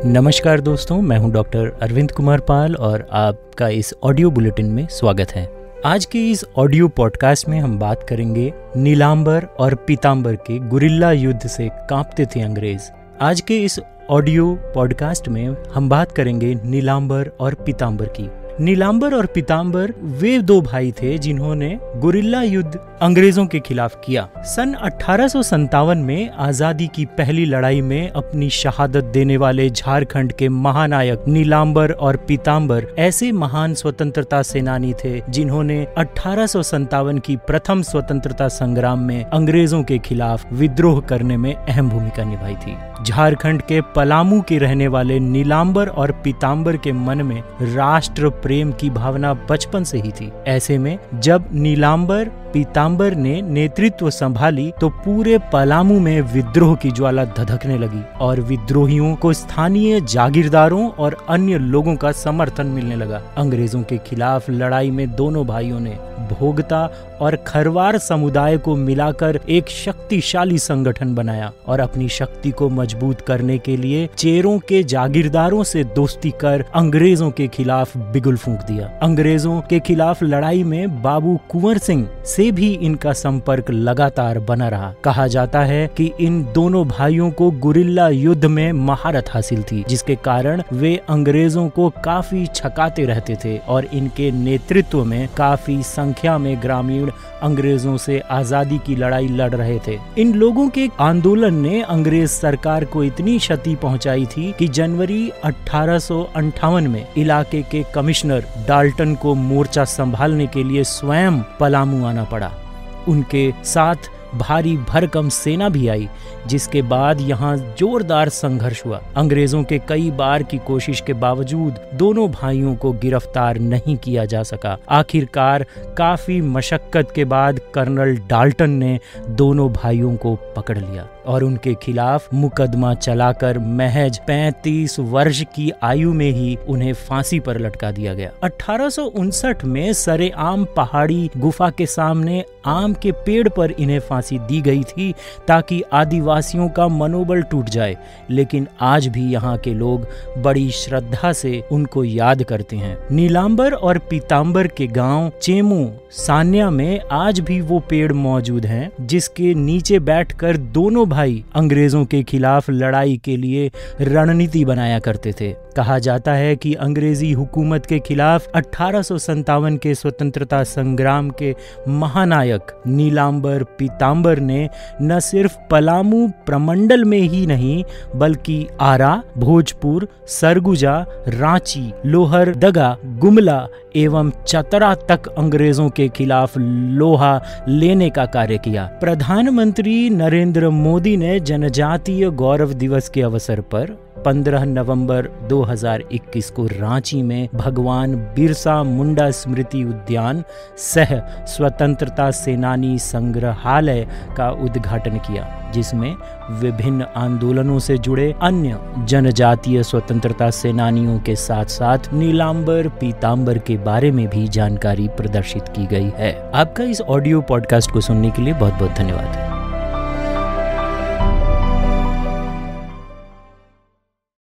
नमस्कार दोस्तों, मैं हूं डॉक्टर अरविंद कुमार पाल और आपका इस ऑडियो बुलेटिन में स्वागत है। आज के इस ऑडियो पॉडकास्ट में हम बात करेंगे नीलांबर और पीतांबर के गुरिल्ला युद्ध से कांपते थे अंग्रेज। आज के इस ऑडियो पॉडकास्ट में हम बात करेंगे नीलांबर और पीतांबर की। नीलांबर और पीतांबर वे दो भाई थे जिन्होंने गुरिल्ला युद्ध अंग्रेजों के खिलाफ किया। सन 1857 में आजादी की पहली लड़ाई में अपनी शहादत देने वाले झारखंड के महानायक नीलांबर और पीतांबर ऐसे महान स्वतंत्रता सेनानी थे जिन्होंने 1857 की प्रथम स्वतंत्रता संग्राम में अंग्रेजों के खिलाफ विद्रोह करने में अहम भूमिका निभाई थी। झारखंड के पलामू के रहने वाले नीलांबर और पीतांबर के मन में राष्ट्र प्रेम की भावना बचपन से ही थी। ऐसे में जब नीलांबर पीतांबर ने नेतृत्व संभाली तो पूरे पलामू में विद्रोह की ज्वाला धधकने लगी और विद्रोहियों को स्थानीय जागीरदारों और अन्य लोगों का समर्थन मिलने लगा। अंग्रेजों के खिलाफ लड़ाई में दोनों भाइयों ने भोगता और खरवार समुदाय को मिलाकर एक शक्तिशाली संगठन बनाया और अपनी शक्ति को मजबूत करने के लिए चेरों के जागीरदारों से दोस्ती कर अंग्रेजों के खिलाफ बिगुल फूंक दिया। अंग्रेजों के खिलाफ लड़ाई में बाबू कुंवर सिंह से भी इनका संपर्क लगातार बना रहा। कहा जाता है कि इन दोनों भाइयों को गुरिल्ला युद्ध में महारत हासिल थी, जिसके कारण वे अंग्रेजों को काफी छकाते रहते थे और इनके नेतृत्व में काफी संख्या में ग्रामीण अंग्रेजों से आजादी की लड़ाई लड़ रहे थे। इन लोगों के आंदोलन ने अंग्रेज सरकार को इतनी क्षति पहुंचाई थी कि जनवरी 1858 में इलाके के कमिश्नर डाल्टन को मोर्चा संभालने के लिए स्वयं पलामू आना पड़ा। उनके साथ भारी भरकम सेना भी आई, जिसके बाद यहाँ जोरदार संघर्ष हुआ। अंग्रेजों के कई बार की कोशिश के बावजूद दोनों भाइयों को गिरफ्तार नहीं किया जा सका। आखिरकार काफी मशक्कत के बाद कर्नल डाल्टन ने दोनों भाइयों को पकड़ लिया और उनके खिलाफ मुकदमा चलाकर महज 35 वर्ष की आयु में ही उन्हें फांसी पर लटका दिया गया। 1859 में सरेआम पहाड़ी गुफा के सामने आम के पेड़ पर इन्हें फांसी दी गई थी ताकि आदिवासियों का मनोबल टूट जाए, लेकिन आज भी यहाँ के लोग बड़ी श्रद्धा से उनको याद करते हैं। नीलांबर और पीतांबर के गांव चेमू सान्या में आज भी वो पेड़ मौजूद हैं जिसके नीचे बैठकर दोनों भाई अंग्रेजों के खिलाफ लड़ाई के लिए रणनीति बनाया करते थे। कहा जाता है कि अंग्रेजी हुकूमत के खिलाफ 1857 के स्वतंत्रता संग्राम के महानायक नीलांबर पीतांबर ने न सिर्फ पलामू प्रमंडल में ही नहीं बल्कि आरा, भोजपुर, सरगुजा, रांची, लोहरदगा, गुमला एवं चतरा तक अंग्रेजों के खिलाफ लोहा लेने का कार्य किया। प्रधानमंत्री नरेंद्र मोदी ने जनजातीय गौरव दिवस के अवसर पर 15 नवंबर 2021 को रांची में भगवान बिरसा मुंडा स्मृति उद्यान सह स्वतंत्रता सेनानी संग्रहालय का उद्घाटन किया, जिसमें विभिन्न आंदोलनों से जुड़े अन्य जनजातीय स्वतंत्रता सेनानियों के साथ साथ नीलांबर पीतांबर के बारे में भी जानकारी प्रदर्शित की गई है। आपका इस ऑडियो पॉडकास्ट को सुनने के लिए बहुत बहुत धन्यवाद।